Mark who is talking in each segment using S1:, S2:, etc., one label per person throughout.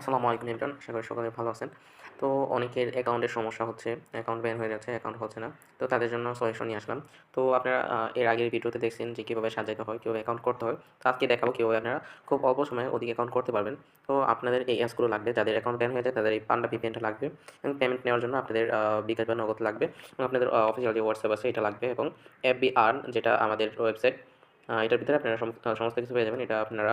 S1: আসসালামু আলাইকুম ইমরান, আশা করি সকলে ভালো আছেন। তো অনেকের অ্যাকাউন্টের সমস্যা হচ্ছে, অ্যাকাউন্ট ব্যান হয়ে যাচ্ছে, অ্যাকাউন্ট হচ্ছে না। তো তাদের জন্য সলিউশন নিয়ে আসলাম। তো আপনারা এর আগের ভিডিওতে দেখছেন যে কীভাবে সাজাইতে হয়, কীভাবে অ্যাকাউন্ট করতে হয়। তো আজকে দেখাবো কীভাবে আপনারা খুব অল্প সময়ে অধিক অ্যাকাউন্ট করতে পারবেন। তো আপনাদের এই অ্যাপসগুলো লাগবে, যাদের অ্যাকাউন্ট ব্যান হয়ে যায় তাদের এই পান্ডা ভিপিএনটা লাগবে এবং পেমেন্ট নেওয়ার জন্য আপনাদের বিকাশ বা নগদ লাগবে এবং আপনাদের অফিসিয়াল যে হোয়াটসঅ্যাপ আছে এটা লাগবে এবং এফবি আর্ন যেটা আমাদের ওয়েবসাইট, এটার ভিতরে আপনারা সমস্ত কিছু পেয়ে যাবেন। এটা আপনারা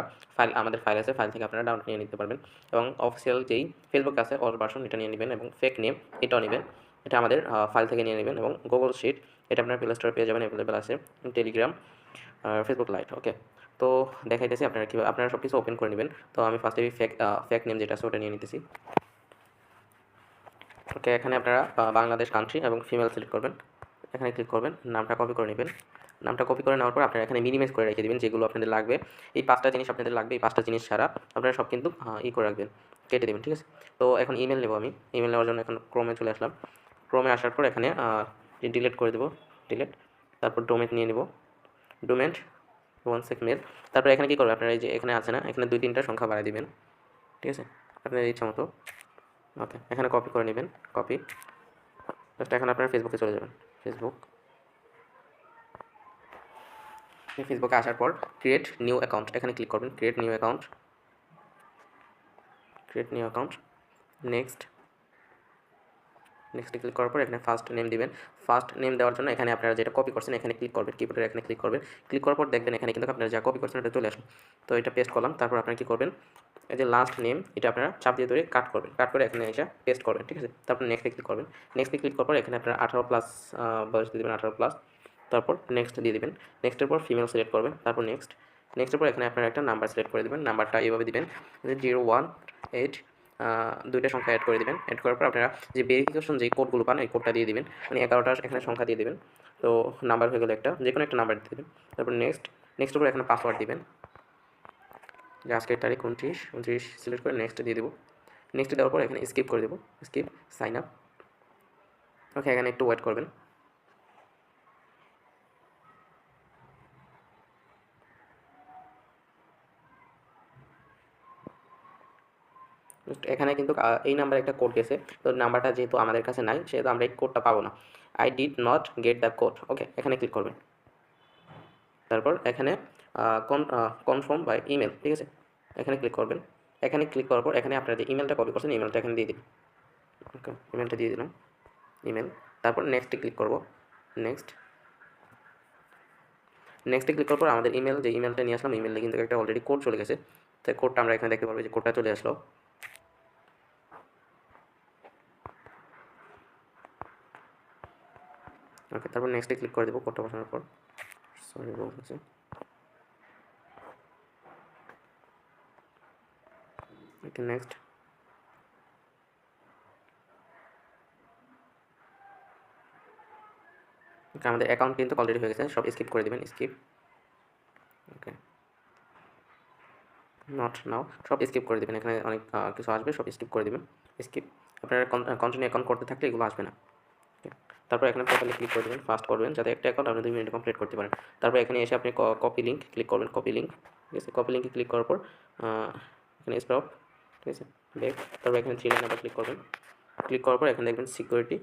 S1: আমাদের ফাইল আছে, ফাইল থেকে আপনারা ডাউনলোড নিয়ে নিতে পারবেন এবং অফিসিয়াল যেই ফেসবুক আছে অল ভার্সন এটা নিয়ে নেবেন এবং ফেক নেম এটাও নেবেন। এটা আমাদের ফাইল থেকে নিয়ে নেবেন এবং গুগল শিট এটা আপনার প্লে স্টোরে পেয়ে যাবেন, অ্যাভেলেবেল আছে। টেলিগ্রাম আর ফেসবুক লাইট। ওকে, তো দেখাইতেছি আপনারা কীভাবে আপনারা সব কিছু ওপেন করে নেবেন। তো আমি ফার্স্টে ফেক নেম যেটা আছে ওটা নিয়ে নিতেছি। ওকে, এখানে আপনারা বাংলাদেশ কান্ট্রি এবং ফিমেল সিলেক্ট করবেন। এখানে ক্লিক করবেন, নামটা কপি করে নেবেন। নামটা কপি করে নেওয়ার পর আপনারা এখানে মিনিমাইজ করে রেখে দেবেন যেগুলো আপনাদের লাগবে। এই 5টা জিনিস আপনাদের লাগবে, এই 5টা জিনিস ছাড়া আপনারা সব কিন্তু করে রাখবেন, কেটে দেবেন, ঠিক আছে? তো এখন ইমেল নেব আমি। ইমেল নেওয়ার জন্য এখন ক্রোমে চলে আসলাম। ক্রোমে আসার পর এখানে ডিলিট করে দেবো, ডিলিট। তারপর ডোমেন নিয়ে নেব, ডোমেন 1 সেক মেল। তারপর এখানে কী করবে আপনারা, এই যে এখানে আছে না, এখানে 2-3টা সংখ্যা বাড়াই দিবেন, ঠিক আছে? আপনার ইচ্ছা মতো। ওকে, এখানে কপি করে নেবেন, কপি। জাস্ট এখন আপনারা ফেসবুকে চলে যাবেন, ফেসবুকে আসার পর ক্রিয়েট নিউ অ্যাকাউন্ট এখানে ক্লিক করবেন। ক্রিয়েট নিউ অ্যাকাউন্ট, নেক্সটে ক্লিক করার পর এখানে ফার্স্ট নেম দিবেন। ফার্স্ট নেম দেওয়ার জন্য এখানে আপনারা যেটা কপি করছেন এখানে ক্লিক করবেন, কিবোর্ডের এখানে ক্লিক করবেন। ক্লিক করার পর দেখবেন এখানে কিন্তু আপনারা যা কপি করছেন ওটা চলে আসবে। তো এটা পেস্ট করলাম। তারপর আপনারা কী করবেন, এই যে লাস্ট নেম এটা আপনারা চাপ দিয়ে ধরে কাট করবেন, কাট করে এখানে এসে পেস্ট করবেন, ঠিক আছে? তারপর নেক্সটে ক্লিক করবেন। নেক্সটে ক্লিক করার পর এখানে আপনারা 18+ বয়স দিয়ে দেবেন, 18+। তারপর নেক্সট দিয়ে দিবেন। নেক্সটের পর ফিমেল সিলেক্ট করবেন, তারপর নেক্সটের পর এখানে আপনারা একটা নাম্বার সিলেক্ট করে দেবেন। নাম্বারটা এইভাবে দিবেন 018, 2টা সংখ্যা অ্যাড করে দেবেন। অ্যাড করার পর আপনারা যে ভেরিফিকেশন যে কোডগুলো পান এই কোডটা দিয়ে দিবেন, মানে 11টা এখানে সংখ্যা দিয়ে দিবেন। তো নাম্বার হয়ে গেলো একটা, যে কোনো একটা নাম্বার দিয়ে দেবেন। তারপর নেক্সটের পর এখানে পাসওয়ার্ড দিবেন, যে আজকের তারিখ 29 সিলেক্ট করে নেক্সট দিয়ে দেবো। নেক্সট দেওয়ার পর এখানে স্কিপ করে দেবো, স্কিপ সাইন আপ। ওকে, এখানে একটু ওয়েট করবেন। এখানে কিন্তু এই নাম্বারে একটা কোড গেছে, তো নাম্বারটা যেহেতু আমাদের কাছে নাই সেহেতু আমরা এই কোডটা পাবো না। I did not get the code. Okay, এখানে ক্লিক করবেন। তারপর এখানে কনফার্ম বাই ইমেল, ঠিক আছে? এখানে ক্লিক করবেন। এখানে ক্লিক করার পর এখানে আপনারা যে ইমেলটা কপি করছেন ইমেলটা এখানে দিয়ে দিন। ওকে, ইমেলটা দিয়ে দিলাম, ইমেল। তারপর নেক্সটে ক্লিক করব, নেক্সটে ক্লিক করার পর আমাদের ইমেল যে ইমেলটা নিয়ে আসলাম ইমেলে কিন্তু একটা অলরেডি কোড চলে গেছে। তো কোডটা আমরা এখানে দেখতে পারবো যে কোডটা চলে আসলো। ওকে, তারপর নেক্সটে ক্লিক করে দেবো কোডটা বসানোর পর। সরি বলতেছি, ওকে নেক্সট। ওকে, আমাদের অ্যাকাউন্ট কিন্তু অলরেডি হয়ে গেছে, সব স্কিপ করে দেবেন, স্কিপ। ওকে, নট নাও, সব স্কিপ করে দেবেন। এখানে অনেক কিছু আসবে, সব স্কিপ করে দেবেন, স্কিপ। আপনারা কন্টিনিউ অ্যাকাউন্ট করতে থাকলে এগুলো আসবে না। তারপর এখানে প্রোফাইলে ক্লিক করবেন, ফার্স্ট করবেন যাতে একটা অ্যাকাউন্ট আপনি 2 মিনিটে কমপ্লিট করতে পারেন। তারপর এখানে এসে আপনি কপি লিঙ্ক ক্লিক করবেন, কপি লিঙ্ক, ঠিক আছে? কপি লিঙ্কে ক্লিক করার পর এখানে স্টপ, ঠিক আছে? ব্যাক। তারপর এখানে 3 লাইন আবার ক্লিক করবেন। ক্লিক করার পর এখানে দেখবেন সিকিউরিটি,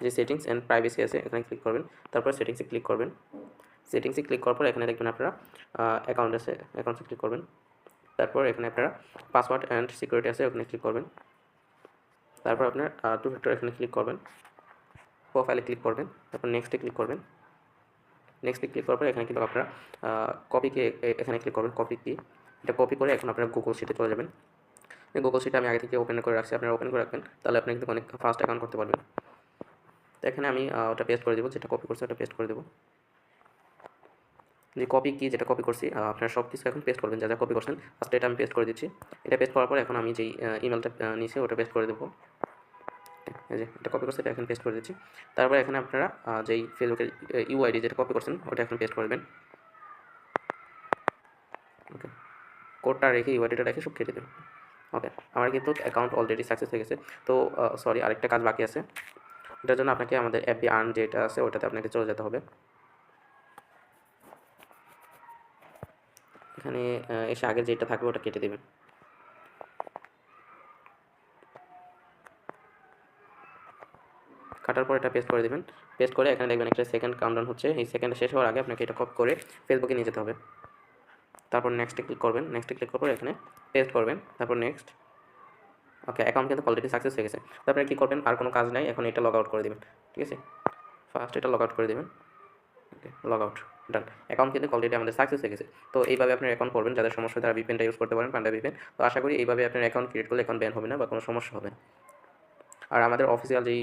S1: যে সেটিংস অ্যান্ড প্রাইভেসি আছে এখানে ক্লিক করবেন। তারপর সেটিংসে ক্লিক করবেন। সেটিংসে ক্লিক করার পর এখানে দেখবেন আপনারা অ্যাকাউন্ট আছে, অ্যাকাউন্টসে ক্লিক করবেন। তারপর এখানে আপনারা পাসওয়ার্ড অ্যান্ড সিকিউরিটি আছে ওখানে ক্লিক করবেন। তারপর আপনার 2 ফ্যাক্টর এখানে ক্লিক করবেন, প্রোফাইলে ক্লিক করবেন। তারপর নেক্সটে ক্লিক করবেন। নেক্সটে ক্লিক করার পর এখানে কিন্তু আপনারা কপিকে এখানে ক্লিক করবেন, কপি কি, এটা কপি করে এখন আপনারা গুগল শিটে চলে যাবেন। গুগল শিটে আমি আগে থেকে ওপেন করে রাখছি, আপনারা ওপেন করে রাখবেন, তাহলে আপনি কিন্তু অনেক ফাস্ট অ্যাকাউন্ট করতে পারবেন। তো এখানে আমি ওটা পেস্ট করে দেবো, যেটা কপি করছি ওটা পেস্ট করে দেবো। যে কপি কি যেটা কপি করছি আপনারা সব কিছু এখন পেস্ট করবেন, যা যা কপি করছেন। ফার্স্টে এটা আমি পেস্ট করে দিচ্ছি। এটা পেস্ট করার পর এখন আমি যেই ইমেলটা নিয়েছি ওটা পেস্ট করে দেবো। এই যে এটা কপি করছি এটা এখন পেস্ট করে দিচ্ছি। তারপর এখানে আপনারা যেই ফেসবুকের ইউআইডি যেটা কপি করছেন ওটা এখন পেস্ট করবেন। ওকে, কোডটা রেখে ইউআইডিটা রেখে সব কেটে দেবেন। ওকে, আমার কিন্তু অ্যাকাউন্ট অলরেডি সাকসেস হয়ে গেছে। তো সরি, আরেকটা কাজ বাকি আছে। এটার জন্য আপনাকে আমাদের এফবি আর্ন যেটা আছে ওটাতে আপনাকে চলে যেতে হবে। এখানে এসে আগে যেটা থাকবে ওটা কেটে দেবেন। কাটার পর এটা পেস্ট করে দেবেন। পেস্ট করে এখানে দেখবেন একটা সেকেন্ড কাউন্টডাউন হচ্ছে, এই সেকেন্ড শেষ হওয়ার আগে আপনাকে এটা কপি করে ফেসবুকে নিয়ে যেতে হবে। তারপর নেক্সটে ক্লিক করবেন, নেক্সটে ক্লিক করার পর এখানে পেস্ট করবেন, তারপর নেক্সট। ওকে, অ্যাকাউন্ট কিন্তু অলরেডি সাকসেস হয়ে গেছে। তারপরে কী করবেন, আর কোনো কাজ নাই, এখন এটা লগ আউট করে দেবেন। ঠিক আছে, ফার্স্ট এটা লগ আউট করে দেবেন। ওকে, লগ আউট, ডান। অ্যাকাউন্ট কিন্তু অলরেডি আমাদের সাকসেস হয়ে গেছে। তো এইভাবে আপনার অ্যাকাউন্ট করবেন, যাদের সমস্যা তারা ভিপিএনটা ইউজ করতে পারেন, পান্ডা ভিপিএন। তো আশা করি এইভাবে আপনার অ্যাকাউন্ট ক্রিয়েট করলে অ্যাকাউন্ট ব্যান হবে না বা কোনো সমস্যা হবে না। আর আমাদের অফিসিয়াল যেই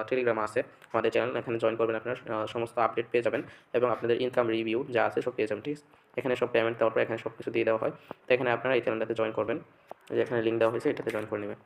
S1: টেলিগ্রাম আছে আমাদের চ্যানেল, এখানে জয়েন করবেন, আপনার সমস্ত আপডেট পেয়ে যাবেন এবং আপনাদের ইনকাম রিভিউ যা আছে সব পেয়ে যাবেন। ঠিক আছে, এখানে সব পেমেন্ট দেওয়ার পর এখানে সব কিছু দিয়ে দেওয়া হয়। তো এখানে আপনারা এই চ্যানেলটাতে জয়েন করবেন, যে এখানে লিঙ্ক দেওয়া হয়েছে এটাতে জয়েন করে নেবেন।